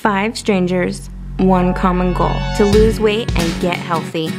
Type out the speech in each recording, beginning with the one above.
5 strangers, 1 common goal: to lose weight and get healthy.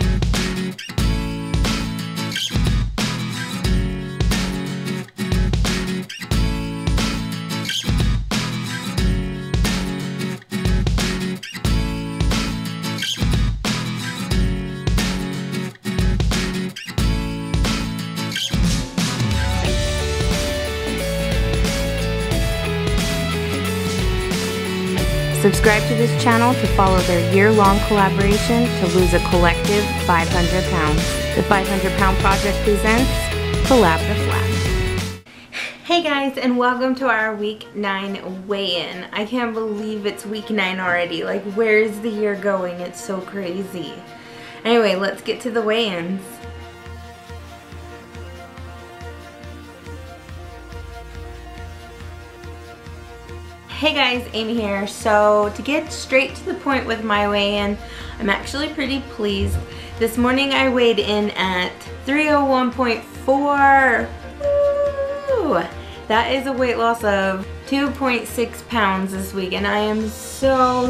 Subscribe to this channel to follow their year-long collaboration to lose a collective 500 pounds. The 500 Pound Project presents Collab The Flab. Hey guys, and welcome to our week 9 weigh-in. I can't believe it's week 9 already. Like, where's the year going? It's so crazy. Anyway, let's get to the weigh-ins. Hey guys, Amy here. So to get straight to the point with my weigh-in, I'm actually pretty pleased. This morning I weighed in at 301.4. Woo! That is a weight loss of 2.6 pounds this week, and I am so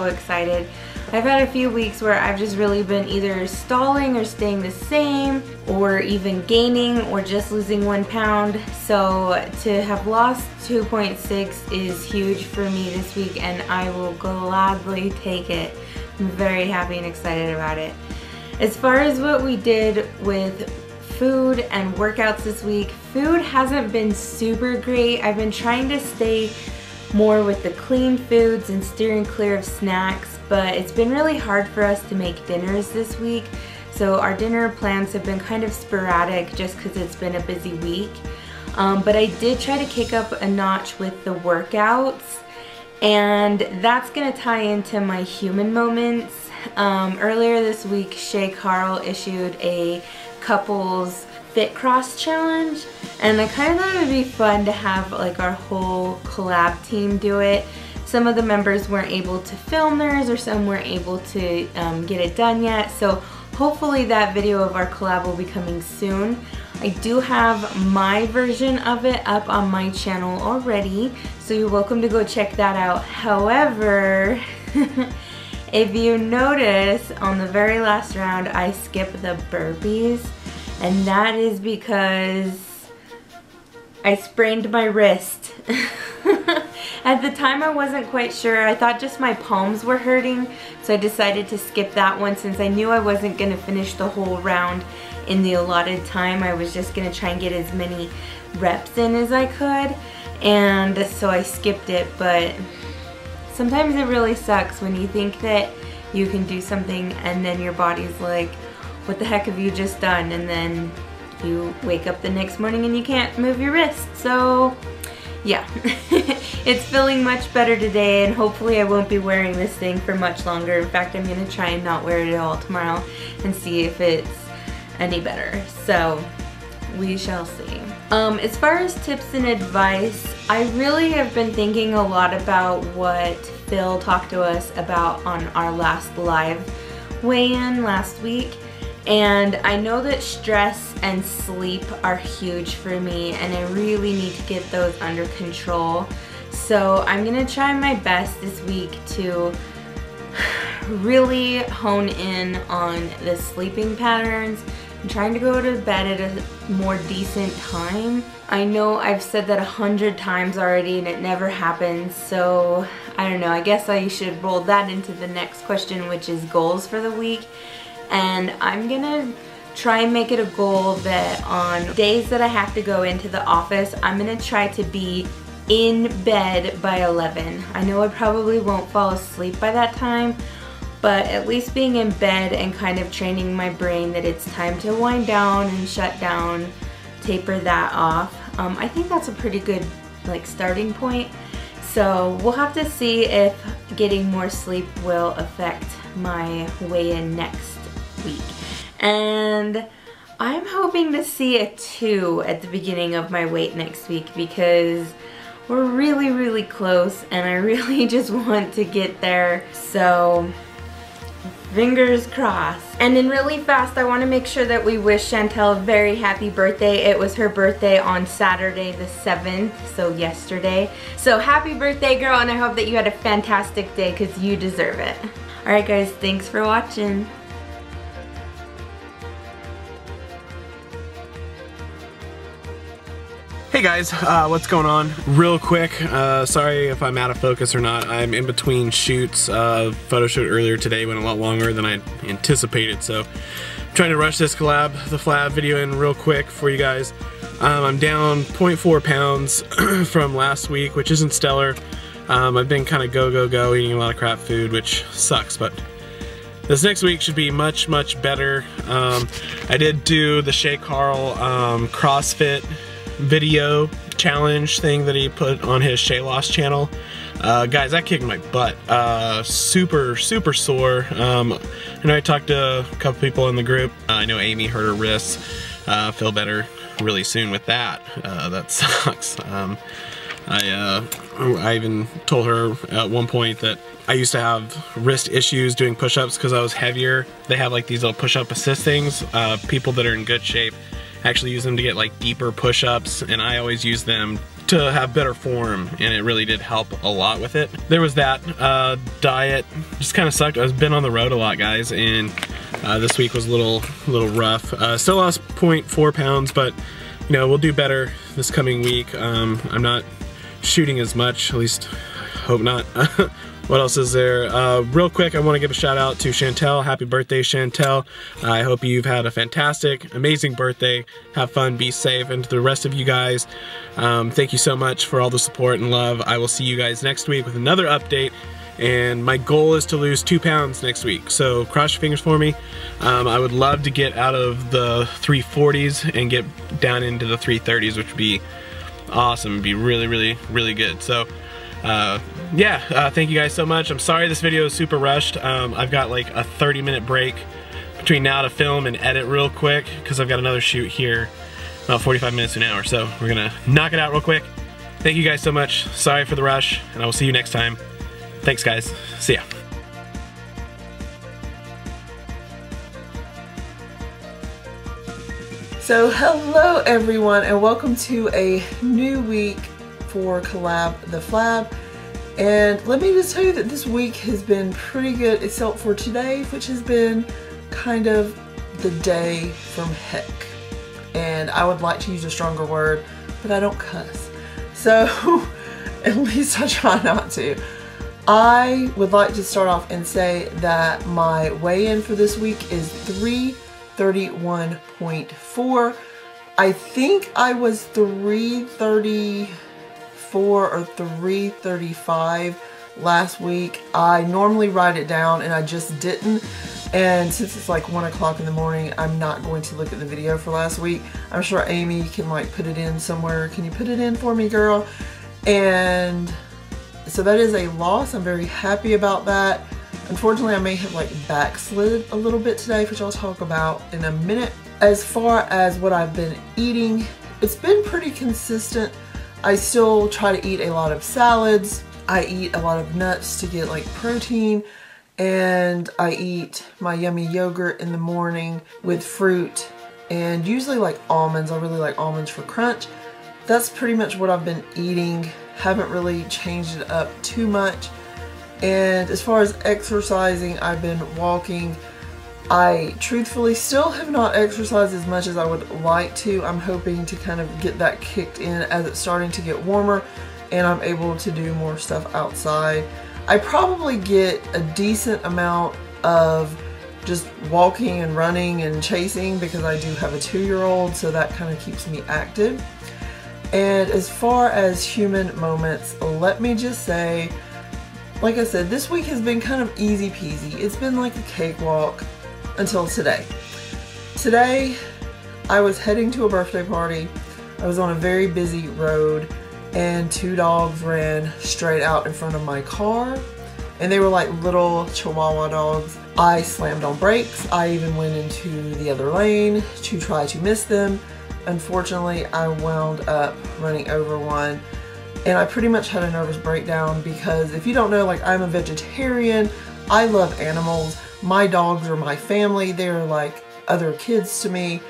excited. I've had a few weeks where I've just really been either stalling or staying the same, or even gaining or just losing 1 pound. So to have lost 2.6 is huge for me this week, and I will gladly take it. I'm very happy and excited about it. As far as what we did with food and workouts this week, food hasn't been super great. I've been trying to stay more with the clean foods and steering clear of snacks, but it's been really hard for us to make dinners this week. So our dinner plans have been kind of sporadic just because it's been a busy week. But I did try to kick up a notch with the workouts, and that's gonna tie into my human moments. Earlier this week, Shay Carl issued a couples fit cross challenge, and I kind of thought it would be fun to have like our whole collab team do it. Some of the members weren't able to film theirs, or some weren't able to get it done yet, so hopefully that video of our collab will be coming soon. I do have my version of it up on my channel already, so you're welcome to go check that out. However, if you notice, on the very last round I skipped the burpees, and that is because I sprained my wrist. At the time I wasn't quite sure. I thought just my palms were hurting, so I decided to skip that one since I knew I wasn't going to finish the whole round in the allotted time. I was just going to try and get as many reps in as I could, and so I skipped it. But sometimes it really sucks when you think that you can do something and then your body's like, what the heck have you just done? And then you wake up the next morning and you can't move your wrist. So yeah, it's feeling much better today, and hopefully I won't be wearing this thing for much longer. In fact, I'm going to try and not wear it at all tomorrow and see if it's any better. So we shall see. As far as tips and advice, I really have been thinking a lot about what Phil talked to us about on our last live weigh-in last week. And I know that stress and sleep are huge for me, and I really need to get those under control. So I'm gonna try my best this week to really hone in on the sleeping patterns. I'm trying to go to bed at a more decent time. I know I've said that 100 times already and it never happens, so I don't know. I guess I should roll that into the next question, which is goals for the week. And I'm gonna try and make it a goal that on days that I have to go into the office, I'm gonna try to be in bed by 11. I know I probably won't fall asleep by that time, but at least being in bed and kind of training my brain that it's time to wind down and shut down, taper that off. I think that's a pretty good like starting point. So we'll have to see if getting more sleep will affect my weigh-in next week. And I'm hoping to see a 2 at the beginning of my weight next week, because we're really close and I really just want to get there. So Fingers crossed. And then really fast, I want to make sure that we wish Chantel a very happy birthday. It was her birthday on Saturday the 7th, so yesterday. So happy birthday, girl, and I hope that you had a fantastic day because you deserve it. Alright guys, thanks for watching. Hey guys, what's going on? Real quick, sorry if I'm out of focus or not. I'm in between shoots. Photo shoot earlier today went a lot longer than I anticipated, so I'm trying to rush this Collab The Flab video in real quick for you guys. I'm down 0.4 pounds from last week, which isn't stellar. I've been kind of go, eating a lot of crap food, which sucks, but this next week should be much better. I did do the Shay Carl CrossFit video challenge thing that he put on his Shay Loss channel. Guys, that kicked my butt. Super sore. I know I talked to a couple people in the group. I know Amy hurt her wrists. Feel better really soon with that. That sucks. I even told her at one point that I used to have wrist issues doing push-ups because I was heavier. They have like these little push-up assist things. People that are in good shape actually use them to get like deeper push-ups, and I always use them to have better form, and it really did help a lot with it. There was that. Diet just kind of sucked. I've been on the road a lot, guys, and this week was a little rough. Still lost 0.4 pounds, but you know, we'll do better this coming week. I'm not shooting as much, at least hope not. What else is there? Real quick, I want to give a shout out to Chantel. Happy birthday, Chantel. I hope you've had a fantastic, amazing birthday. Have fun, be safe, and to the rest of you guys, thank you so much for all the support and love. I will see you guys next week with another update, and my goal is to lose 2 pounds next week, so cross your fingers for me. I would love to get out of the 340s and get down into the 330s, which would be awesome. It'd be really good. So yeah, thank you guys so much. I'm sorry this video is super rushed. I've got like a 30-minute break between now to film and edit real quick because I've got another shoot here about 45 minutes to an hour, so we're gonna knock it out real quick. Thank you guys so much. Sorry for the rush, and I will see you next time. Thanks guys, see ya. So hello everyone, and welcome to a new week for Collab The Flab. And let me just tell you that this week has been pretty good, except for today, which has been kind of the day from heck. And I would like to use a stronger word, but I don't cuss. So at least I try not to. I would like to start off and say that my weigh-in for this week is 331.4. I think I was 334 or 335 last week. I normally write it down and I just didn't. And since it's like 1 o'clock in the morning, I'm not going to look at the video for last week. I'm sure Amy can like put it in somewhere. Can you put it in for me, girl? And so that is a loss. I'm very happy about that. Unfortunately, I may have like backslid a little bit today, which I'll talk about in a minute. As far as what I've been eating, it's been pretty consistent. I still try to eat a lot of salads. I eat a lot of nuts to get like protein, and I eat my yummy yogurt in the morning with fruit and usually like almonds. I really like almonds for crunch. That's pretty much what I've been eating. Haven't really changed it up too much. And as far as exercising, I've been walking. I truthfully still have not exercised as much as I would like to. I'm hoping to kind of get that kicked in as it's starting to get warmer and I'm able to do more stuff outside. I probably get a decent amount of just walking and running and chasing because I do have a 2-year-old, so that kind of keeps me active. And as far as human moments, let me just say, like I said, this week has been kind of easy peasy. It's been like a cakewalk until today. Today, I was heading to a birthday party. I was on a very busy road and 2 dogs ran straight out in front of my car, and they were like little Chihuahua dogs. I slammed on brakes. I even went into the other lane to try to miss them. Unfortunately, I wound up running over one, and I pretty much had a nervous breakdown because if you don't know, like, I'm a vegetarian. I love animals. my dogs are my family. They're like other kids to me.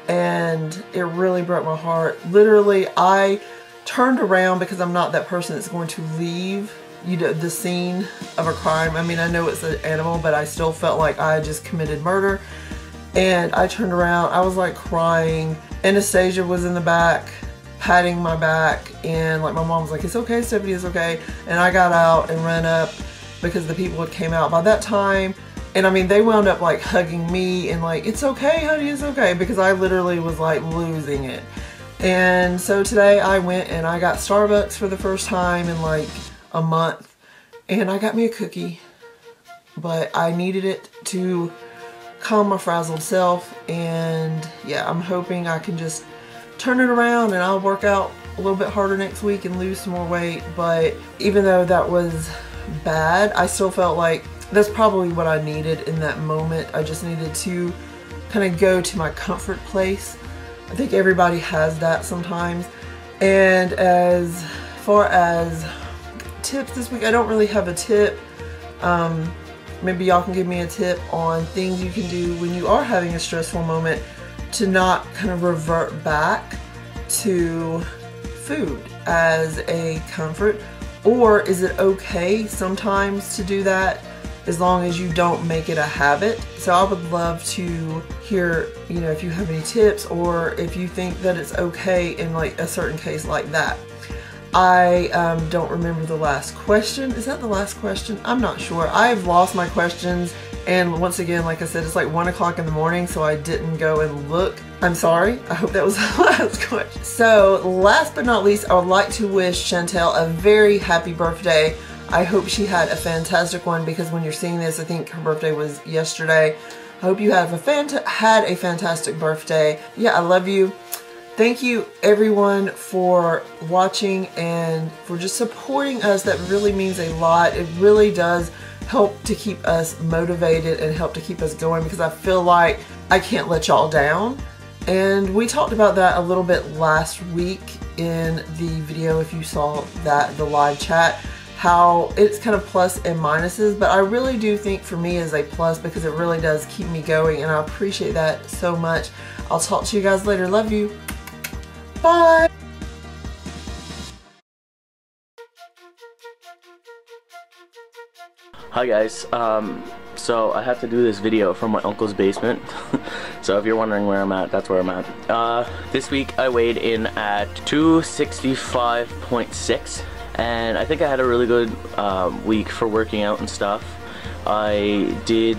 And it really broke my heart. Literally, I turned around because I'm not that person that's going to leave, you know, the scene of a crime. I mean, I know it's an animal, but I still felt like I just committed murder. And I turned around, I was like crying. Anastasia was in the back, patting my back, and like my mom was like, "It's okay, Stephanie, it's okay." And I got out and ran up because the people had came out by that time. And I mean, they wound up like hugging me and like, "It's okay, honey, it's okay," because I literally was like losing it. And so today I went and I got Starbucks for the first time in like a month. And I got me a cookie. But I needed it to calm my frazzled self. And yeah, I'm hoping I can just turn it around and I'll work out a little bit harder next week and lose some more weight. But even though that was bad, I still felt like that's probably what I needed in that moment. I just needed to kind of go to my comfort place. I think everybody has that sometimes. And as far as tips this week, I don't really have a tip. Maybe y'all can give me a tip on things you can do when you are having a stressful moment to not kind of revert back to food as a comfort. Or is it okay sometimes to do that, as long as you don't make it a habit? So I would love to hear, you know, if you have any tips or if you think that it's okay in like a certain case like that. I don't remember the last question. Is that the last question? I'm not sure. I've lost my questions, and once again, like I said, it's like 1 o'clock in the morning, so I didn't go and look. I'm sorry. I hope that was the last question. So last but not least, I would like to wish Chantel a very happy birthday. I hope she had a fantastic one, because when you're seeing this, I think her birthday was yesterday. I hope you have had a fantastic birthday. Yeah, I love you. Thank you everyone for watching and for just supporting us. That really means a lot. It really does help to keep us motivated and help to keep us going, because I feel like I can't let y'all down. And we talked about that a little bit last week in the video, if you saw that, the live chat, how it's kind of plus and minuses, but I really do think for me is a plus, because it really does keep me going, and I appreciate that so much. I'll talk to you guys later. Love you. Bye. Hi guys, so I have to do this video from my uncle's basement. So if you're wondering where I'm at, that's where I'm at. This week I weighed in at 265.6, and I think I had a really good week for working out and stuff. I did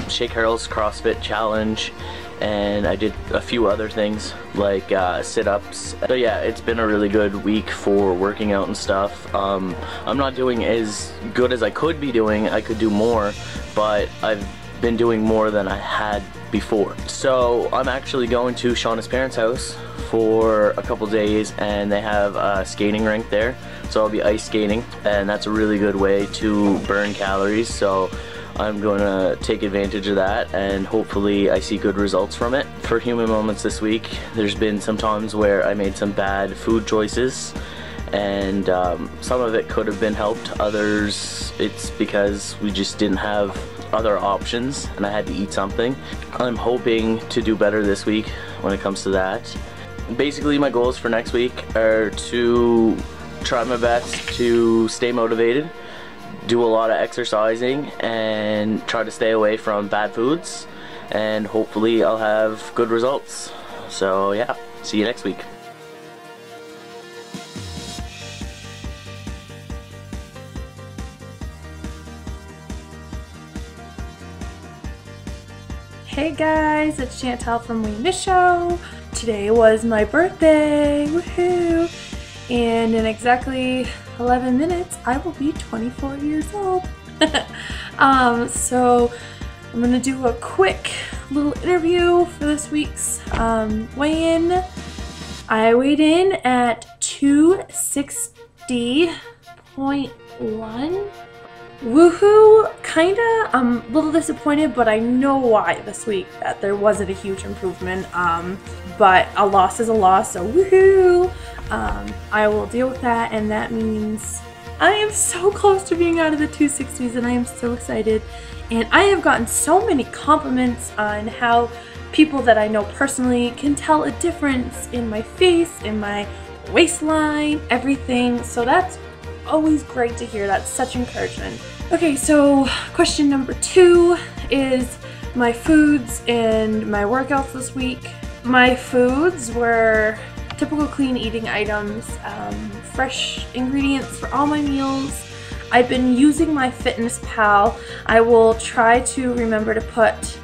Shake Harold's CrossFit challenge, and I did a few other things like sit-ups. So yeah, it's been a really good week for working out and stuff. I'm not doing as good as I could be doing. I could do more, but I've been doing more than I had before. So I'm actually going to Shauna's parents' house for a couple days, and they have a skating rink there, so I'll be ice skating, and that's a really good way to burn calories. So I'm going to take advantage of that, and hopefully I see good results from it. For human moments this week, there's been some times where I made some bad food choices, and some of it could have been helped. Others, it's because we just didn't have other options and I had to eat something. I'm hoping to do better this week when it comes to that. Basically, my goals for next week are to try my best to stay motivated, do a lot of exercising, and try to stay away from bad foods, and hopefully I'll have good results. So yeah, see you next week. Hey guys, it's Chantel from We Miss Show. Today was my birthday, woohoo! And in exactly 11 minutes, I will be 24 years old. So I'm gonna do a quick little interview for this week's weigh-in. I weighed in at 260.1. Woohoo! Kinda, I'm a little disappointed, but I know why this week, that there wasn't a huge improvement. But a loss is a loss, so woohoo! I will deal with that, and that means I am so close to being out of the 260s and I am so excited. And I have gotten so many compliments on how people that I know personally can tell a difference in my face, in my waistline, everything. So that's always great to hear. That's such encouragement. Okay, so question number 2 is my foods and my workouts this week. My foods were typical clean eating items, fresh ingredients for all my meals. I've been using my FitnessPal. I will try to remember to put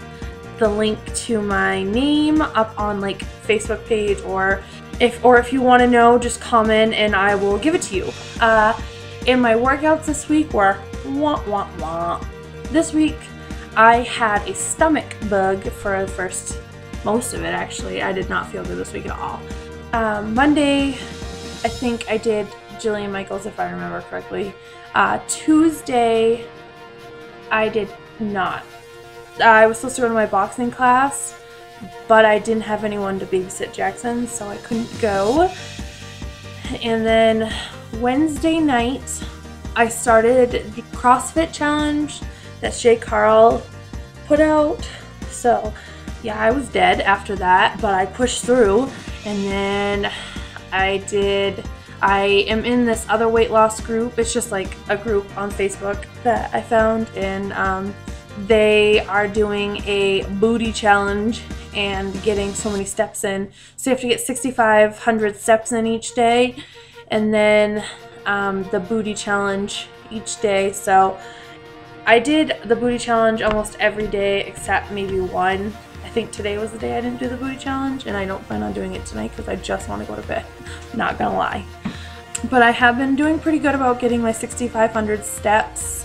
the link to my name up on like Facebook page, or if you want to know, just comment and I will give it to you. And my workouts this week were This week I had a stomach bug for most of it actually. I did not feel good this week at all. Monday, I think I did Jillian Michaels if I remember correctly. Tuesday, I did not. I was supposed to go to my boxing class, but I didn't have anyone to babysit Jackson, so I couldn't go. And then Wednesday night, I started the CrossFit challenge that Shay Carl put out. So yeah, I was dead after that, but I pushed through. And then I am in this other weight loss group. It's just like a group on Facebook that I found, and they are doing a booty challenge and getting so many steps in. So you have to get 6,500 steps in each day, and then the booty challenge each day. So I did the booty challenge almost every day except maybe one. I think today was the day I didn't do the booty challenge, and I don't plan on doing it tonight because I just want to go to bed. Not gonna lie. But I have been doing pretty good about getting my 6,500 steps.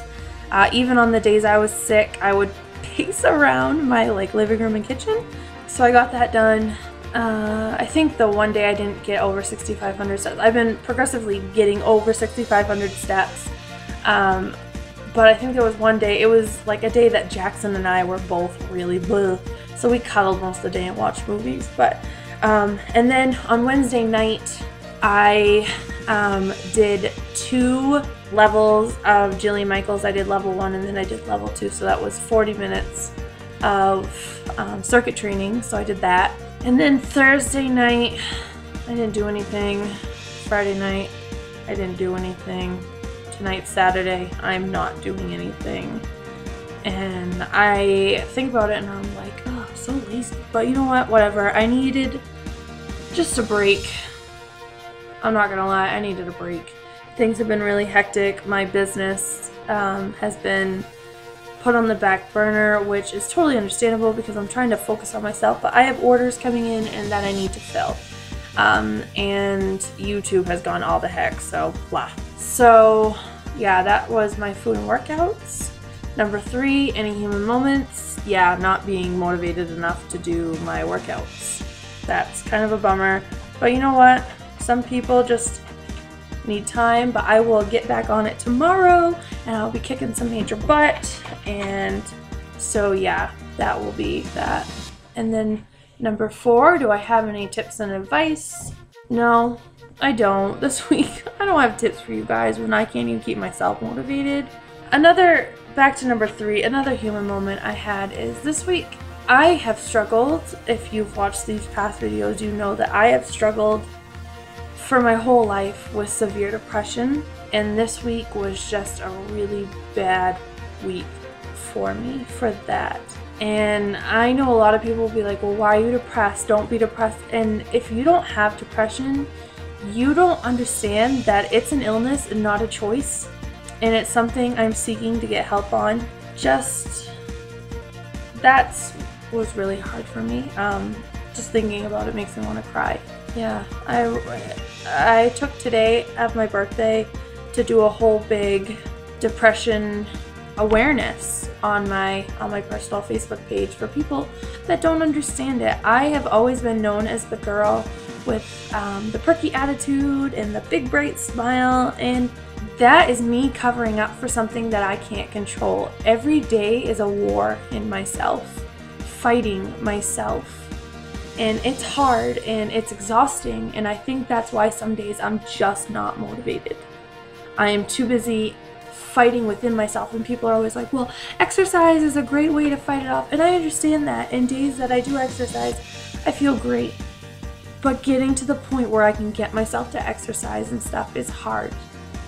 Even on the days I was sick, I would pace around my living room and kitchen. So I got that done. I think the one day I didn't get over 6,500 steps. I've been progressively getting over 6,500 steps. But I think there was one day, it was like a day that Jackson and I were both really bleh. So we cuddled most of the day and watched movies. But and then on Wednesday night, I did 2 levels of Jillian Michaels. I did level 1 and then I did level 2. So that was 40 minutes of circuit training. So I did that. And then Thursday night, I didn't do anything. Friday night, I didn't do anything. Tonight's Saturday, I'm not doing anything. And I think about it and I'm like, oh, so lazy. But you know what? Whatever. I needed just a break. I'm not gonna lie, I needed a break. Things have been really hectic. My business has been put on the back burner, which is totally understandable because I'm trying to focus on myself, but I have orders coming in and that I need to fill. And YouTube has gone all the heck, so blah. So yeah, that was my food and workouts. Number 3, any human moments. Yeah, not being motivated enough to do my workouts. That's kind of a bummer, but you know what? Some people just need time, but I will get back on it tomorrow and I'll be kicking some major butt. And so yeah, that will be that. And then number 4, do I have any tips and advice? No, I don't. This week, I don't have tips for you guys when I can't even keep myself motivated. Back to number 3, another human moment I had is this week. I have struggled. If you've watched these past videos, you know that I have struggled for my whole life with severe depression, and this week was just a really bad week for me for that. And I know a lot of people will be like, well, why are you depressed? Don't be depressed. And if you don't have depression, you don't understand that it's an illness and not a choice, and it's something I'm seeking to get help on. That was really hard for me. Just thinking about it makes me want to cry. Yeah, I took today as my birthday to do a whole big depression awareness on my personal Facebook page for people that don't understand it. I have always been known as the girl with the perky attitude and the big bright smile, and that is me covering up for something that I can't control. Every day is a war in myself, fighting myself. And it's hard and it's exhausting, and I think that's why some days I'm just not motivated. I am too busy fighting within myself, and people are always like, well, exercise is a great way to fight it off, and I understand that. In days that I do exercise, I feel great, but getting to the point where I can get myself to exercise and stuff is hard.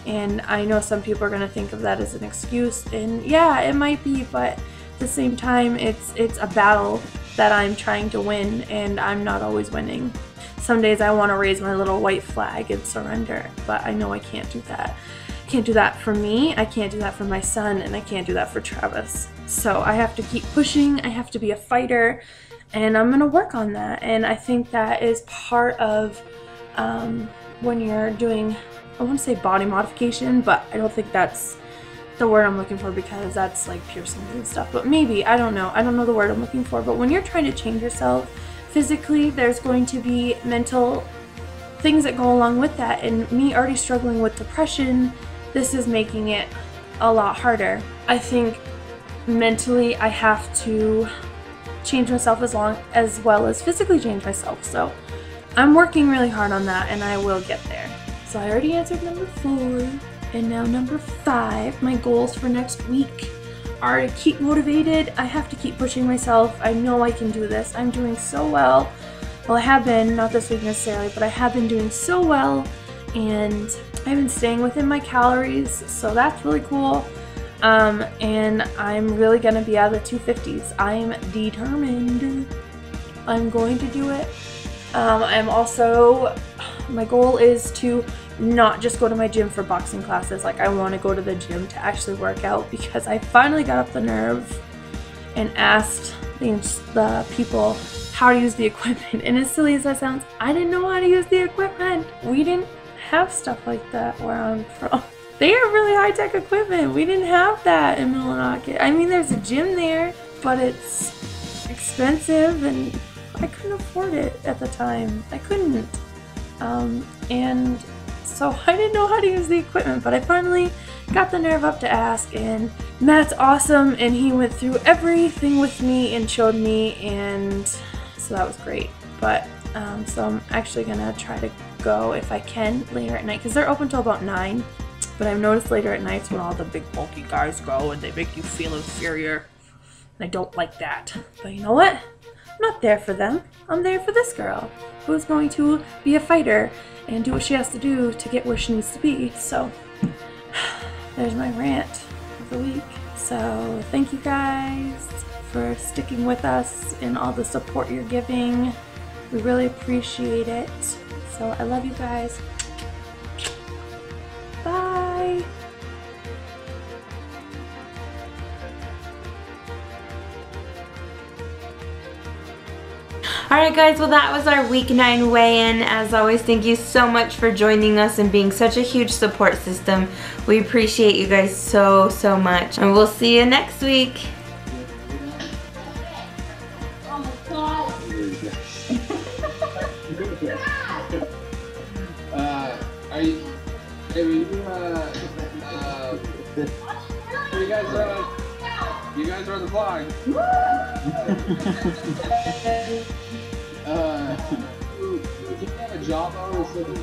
And I know some people are going to think of that as an excuse, and yeah, it might be, but at the same time, it's a battle that I'm trying to win, and I'm not always winning. Some days I want to raise my little white flag and surrender, but I know I can't do that. I can't do that for me, I can't do that for my son, and I can't do that for Travis. So I have to keep pushing, I have to be a fighter, and I'm going to work on that. And I think that is part of when you're doing, I want to say body modification, but I don't think that's the word I'm looking for, because that's like piercings and stuff, but maybe, I don't know the word I'm looking for. But when you're trying to change yourself physically, there's going to be mental things that go along with that, and me already struggling with depression, this is making it a lot harder. I think mentally I have to change myself as well as physically change myself, so I'm working really hard on that, and I will get there. So I already answered number 4, and now number 5. My goals for next week are to keep motivated. I have to keep pushing myself. I know I can do this. I'm doing so well. Well, I have been, not this week necessarily, but I have been doing so well, and I've been staying within my calories, so that's really cool. And I'm really gonna be out of the 250s. I'm determined. I'm going to do it. I'm also, my goal is to not just go to my gym for boxing classes. Like, I want to go to the gym to actually work out, because I finally got up the nerve and asked the people how to use the equipment. And as silly as that sounds, I didn't know how to use the equipment. We didn't have stuff like that where I'm from. They have really high-tech equipment. We didn't have that in Millinocket. I mean, there's a gym there, but it's expensive, and I couldn't afford it at the time. I couldn't. And so I didn't know how to use the equipment, but I finally got the nerve up to ask, and Matt's awesome, and he went through everything with me and showed me, and so that was great. But so I'm actually gonna try to go, if I can, later at night, because they're open till about 9, but I've noticed later at nights when all the big bulky guys go, and they make you feel inferior, and I don't like that. But you know what? I'm not there for them. I'm there for this girl, who is going to be a fighter and do what she has to do to get where she needs to be. So there's my rant of the week. So thank you guys for sticking with us and all the support you're giving. We really appreciate it. So I love you guys. Bye. Alright guys, well that was our week 9 weigh-in. As always, thank you so much for joining us and being such a huge support system. We appreciate you guys so much, and we'll see you next week. Are you? Hey, you guys are on the vlog. Do you have a job or something?